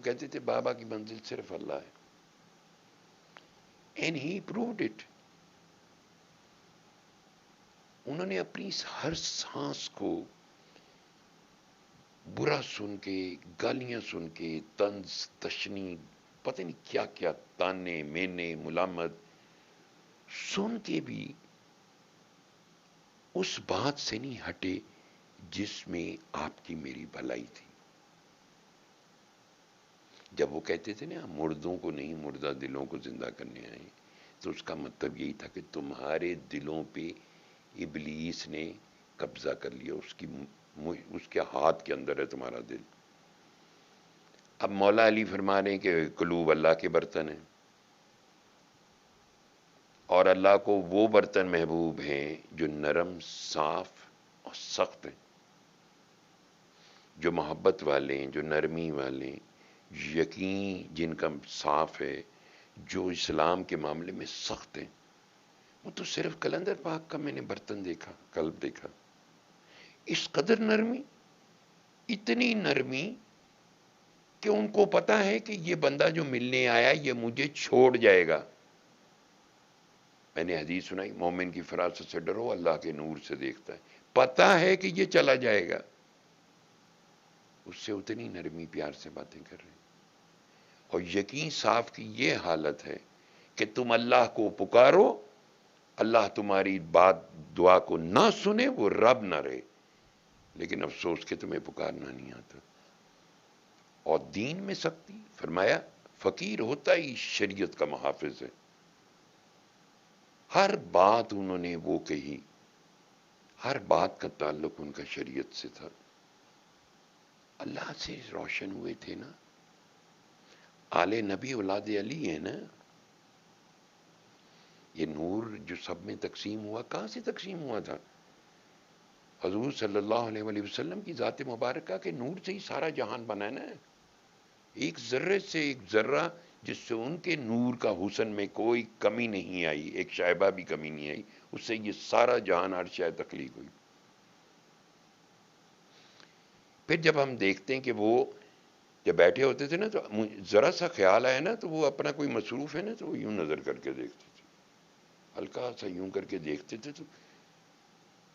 کہتے تھے بابا کی منزل صرف اللہ ہے. And he proved it. انہوں نے اپنی ہر سانس کو برا سن کے، گالیاں سن کے، طنز تشنی، پتہ نہیں کیا کیا تانے مینے ملامت سن کے بھی اس بات سے نہیں ہٹے جس میں آپ کی میری بھلائی تھی. جب وہ کہتے تھے نا مردوں کو نہیں مردہ دلوں کو زندہ کرنے آئے، تو اس کا مطلب یہی تھا کہ تمہارے دلوں پہ ابلیس نے قبضہ کر لیا. اس کے ہاتھ کے اندر ہے تمہارا دل. اب مولا علی فرما رہے ہیں کہ قلوب اللہ کے برتن ہیں، اور اللہ کو وہ برتن محبوب ہیں جو نرم، صاف اور سخت ہیں، جو محبت والے ہیں، جو نرمی والے ہیں، یقین جن کا صاف ہے، جو اسلام کے معاملے میں سخت ہیں. وہ تو صرف کلندر پاک کا میں نے برتن دیکھا، قلب دیکھا. اس قدر نرمی، اتنی نرمی کہ ان کو پتا ہے کہ یہ بندہ جو ملنے آیا یہ مجھے چھوڑ جائے گا. میں نے حدیث سنائی، مومن کی فراست سے ڈرو، اللہ کے نور سے دیکھتا ہے. پتا ہے کہ یہ چلا جائے گا، اس سے اتنی نرمی پیار سے باتیں کر رہے ہیں. اور یقین صاف کی یہ حالت ہے کہ تم اللہ کو پکارو، اللہ تمہاری بات دعا کو نہ سنے، وہ رب نہ رہے، لیکن افسوس کہ تمہیں پکارنا نہیں آتا. اور دین میں سختی، فرمایا فقیر ہوتا ہی شریعت کا محافظ ہے. ہر بات انہوں نے وہ کہی، ہر بات کا تعلق ان کا شریعت سے تھا. اللہ سے روشن ہوئے تھے نا. آل نبی اولاد علی ہے نا. یہ نور جو سب میں تقسیم ہوا، کہاں سے تقسیم ہوا تھا؟ حضور صلی اللہ علیہ وآلہ وسلم کی ذات مبارکہ کے نور سے ہی سارا جہان بنا ہے نا. ایک ذرے سے ایک ذرہ جس سے ان کے نور کا حسن میں کوئی کمی نہیں آئی، ایک شائبہ بھی کمی نہیں آئی، اس سے یہ سارا جہان عرش تخلیق ہوئی. پھر جب ہم دیکھتے ہیں کہ وہ جب بیٹھے ہوتے تھے نا تو ذرا سا خیال آیا نا تو وہ اپنا کوئی مصروف ہے نا تو وہ یوں نظر کر کے دیکھتے تھے، ہلکا سا یوں کر کے دیکھتے تھے. تو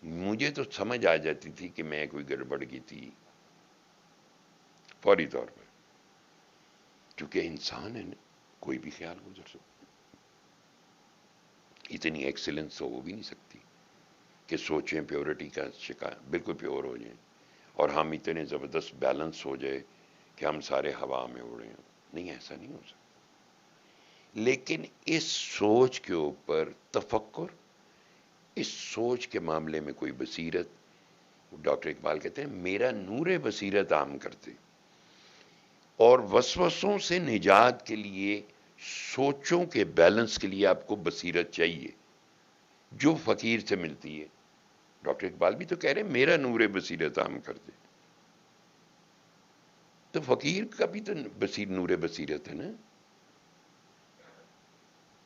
مجھے تو سمجھ آ جاتی تھی کہ میں کوئی گڑبڑ کی تھی فوری طور پر، کیونکہ انسان ہے نا، کوئی بھی خیال گزر سکتا. اتنی ایکسیلنس تو ہو بھی نہیں سکتی کہ سوچیں پیورٹی کا شکار بالکل پیور ہو جائیں، اور ہم اتنے زبردست بیلنس ہو جائے کہ ہم سارے ہوا میں اڑیں. نہیں، ایسا نہیں ہو سکتا. لیکن اس سوچ کے اوپر تفکر، اس سوچ کے معاملے میں کوئی بصیرت، ڈاکٹر اقبال کہتے ہیں میرا نور بصیرت عام کرتے. اور وسوسوں سے نجات کے لیے، سوچوں کے بیلنس کے لیے آپ کو بصیرت چاہیے جو فقیر سے ملتی ہے. ڈاکٹر اقبال بھی تو کہہ رہے ہیں میرا نور بصیرت عام کر دے. تو فقیر کا بھی تو نور بصیرت ہے نا.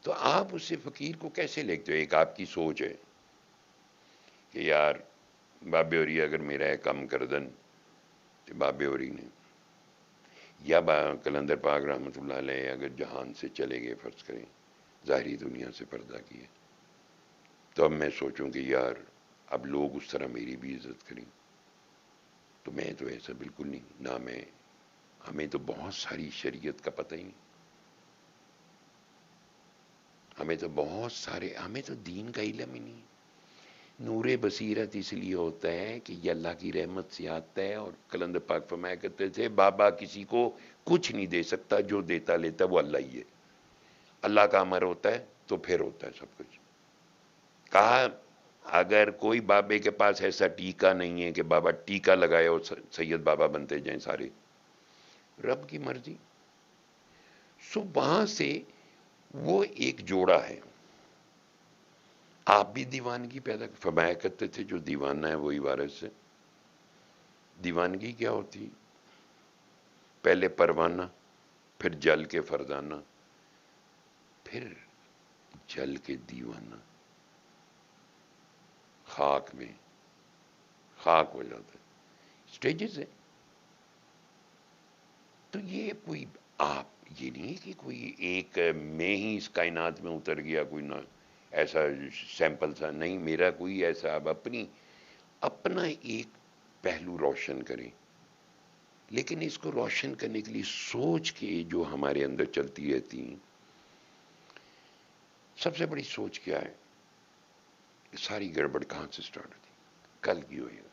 تو آپ اسے فقیر کو کیسے لکھتے ہو؟ ایک آپ کی سوچ ہے کہ یار بابے اوری اگر میرا ہے کم کردن تو بابے اوری نے، یا کلندر پاک رحمۃ اللہ علیہ اگر جہان سے چلے گئے، فرض کریں ظاہری دنیا سے پردہ کیے، تو اب میں سوچوں کہ یار اب لوگ اس طرح میری بھی عزت کریں. تو میں تو ایسا بالکل نہیں. نہ میں، ہمیں تو بہت ساری شریعت کا پتہ ہی نہیں. ہمیں تو بہت سارے، ہمیں تو دین کا علم ہی نہیں. نور بصیرت اس لیے ہوتا ہے کہ یہ اللہ کی رحمت سے آتا ہے. اور کلندر پاک فرمایا کرتے تھے بابا کسی کو کچھ نہیں دے سکتا، جو دیتا لیتا وہ اللہ ہی ہے. اللہ کا امر ہوتا ہے تو پھر ہوتا ہے سب کچھ. کہا اگر کوئی بابے کے پاس ایسا ٹیکا نہیں ہے کہ بابا ٹیکا لگائے اور سید بابا بنتے جائیں سارے، رب کی مرضی. سو وہاں سے وہ ایک جوڑا ہے. آپ بھی دیوانگی پیدا فرمایا کرتے تھے جو دیوانہ ہے وہی وارث ہے. دیوانگی کیا ہوتی؟ پہلے پروانہ، پھر جل کے فردانہ، پھر جل کے دیوانہ. خاک میں خاک ہو جاتا ہے. سٹیجز ہیں. تو یہ کوئی آپ یہ نہیں ہے کہ کوئی ایک میں ہی اس کائنات میں اتر گیا، کوئی نہ ایسا سیمپل سا نہیں میرا کوئی ایسا. اب اپنا ایک پہلو روشن کریں، لیکن اس کو روشن کرنے کے لیے سوچ کے جو ہمارے اندر چلتی رہتی ہیں. سب سے بڑی سوچ کیا ہے؟ ساری گڑبڑ کہاں سے سٹارٹ ہوتی؟ کل کی ہوئے گا،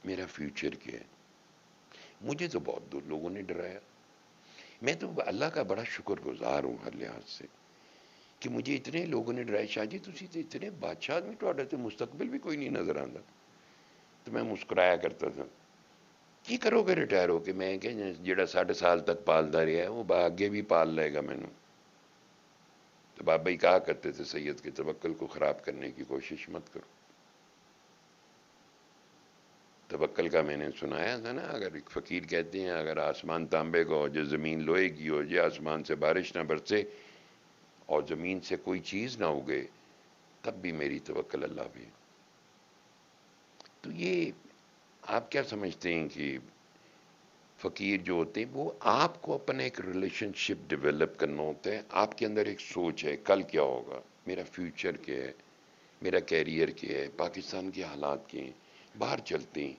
میرا فیوچر کیا ہے. مجھے تو بہت دو لوگوں نے ڈرایا. میں تو اللہ کا بڑا شکر گزار ہوں ہر لحاظ سے کہ مجھے اتنے لوگوں نے ڈرایا، شاہ جی تسی تے اتنے بادشاہ آدمی ٹوڈے تے مستقبل بھی کوئی نہیں نظر آتا. تو میں مسکرایا کرتا تھا، کی کرو گے ریٹائر ہو کے؟ میں کہ جڑا 60 سال تک پالتا رہا ہے وہ آگے بھی پال لے گا مینوں. تو بابا ہی کہا کرتے تھے سید کے توکل کو خراب کرنے کی کوشش مت کرو. توکل کا میں نے سنایا تھا نا، اگر ایک فقیر کہتے ہیں اگر آسمان تانبے کا ہو جو زمین لوہے کی ہو جو آسمان سے بارش نہ برسے اور زمین سے کوئی چیز نہ اگے تب بھی میری توکل اللہ پہ. تو یہ آپ کیا سمجھتے ہیں کہ فقیر جو ہوتے ہیں وہ آپ کو اپنا ایک ریلیشن شپ ڈیولپ کرنا ہوتا ہے. آپ کے اندر ایک سوچ ہے کل کیا ہوگا، میرا فیوچر کیا ہے، میرا کیریئر کیا ہے، پاکستان کے حالات کے ہیں. باہر چلتے ہیں،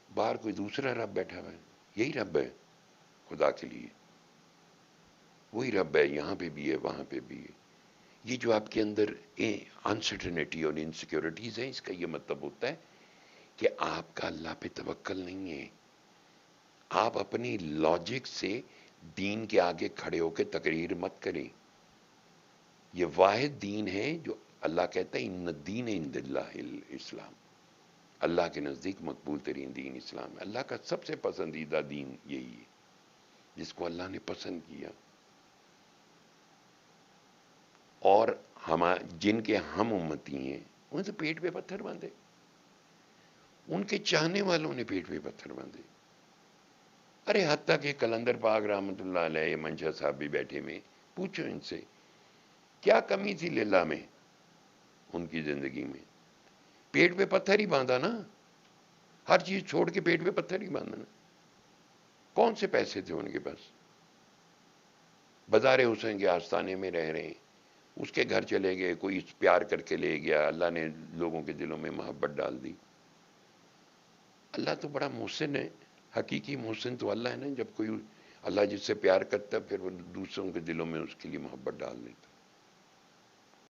باہر کوئی دوسرا رب بیٹھا ہوا ہے، یہی رب ہے خدا کے لیے، وہی رب ہے یہاں پہ بھی ہے وہاں پہ بھی ہے. یہ جو آپ کے اندر انسرٹنٹی اور انسیکیورٹیز ہیں، اس کا یہ مطلب ہوتا ہے کہ آپ کا اللہ پہ توکل نہیں ہے. آپ اپنی لاجک سے دین کے آگے کھڑے ہو کے تقریر مت کریں. یہ واحد دین ہے جو اللہ کہتا ہے ان الدین عند اللہ الاسلام. اللہ کے نزدیک مقبول ترین دین اسلام ہے. اللہ کا سب سے پسندیدہ دین یہی ہے جس کو اللہ نے پسند کیا. اور جن کے ہم امتی ہیں ان سے پیٹ پہ پتھر باندھے، ان کے چاہنے والوں نے پیٹ پہ پتھر باندھے. ارے حتیٰ کہ کلندر پاک رحمۃ اللہ علیہ منشا صاحب بھی بیٹھے میں، پوچھو ان سے کیا کمی تھی للہ میں ان کی زندگی میں؟ پیٹ پہ پتھر ہی باندھا نا، ہر چیز چھوڑ کے پیٹ پہ پتھر ہی باندھا نا. کون سے پیسے تھے ان کے پاس؟ بازار حسین کے آستانے میں رہ رہے ہیں، اس کے گھر چلے گئے، کوئی پیار کر کے لے گیا، اللہ نے لوگوں کے دلوں میں محبت ڈال دی. اللہ تو بڑا محسن ہے. حقیقی محسن تو اللہ ہے نا. جب کوئی اللہ جس سے پیار کرتا ہے پھر وہ دوسروں کے دلوں میں اس کے لیے محبت ڈال دیتا.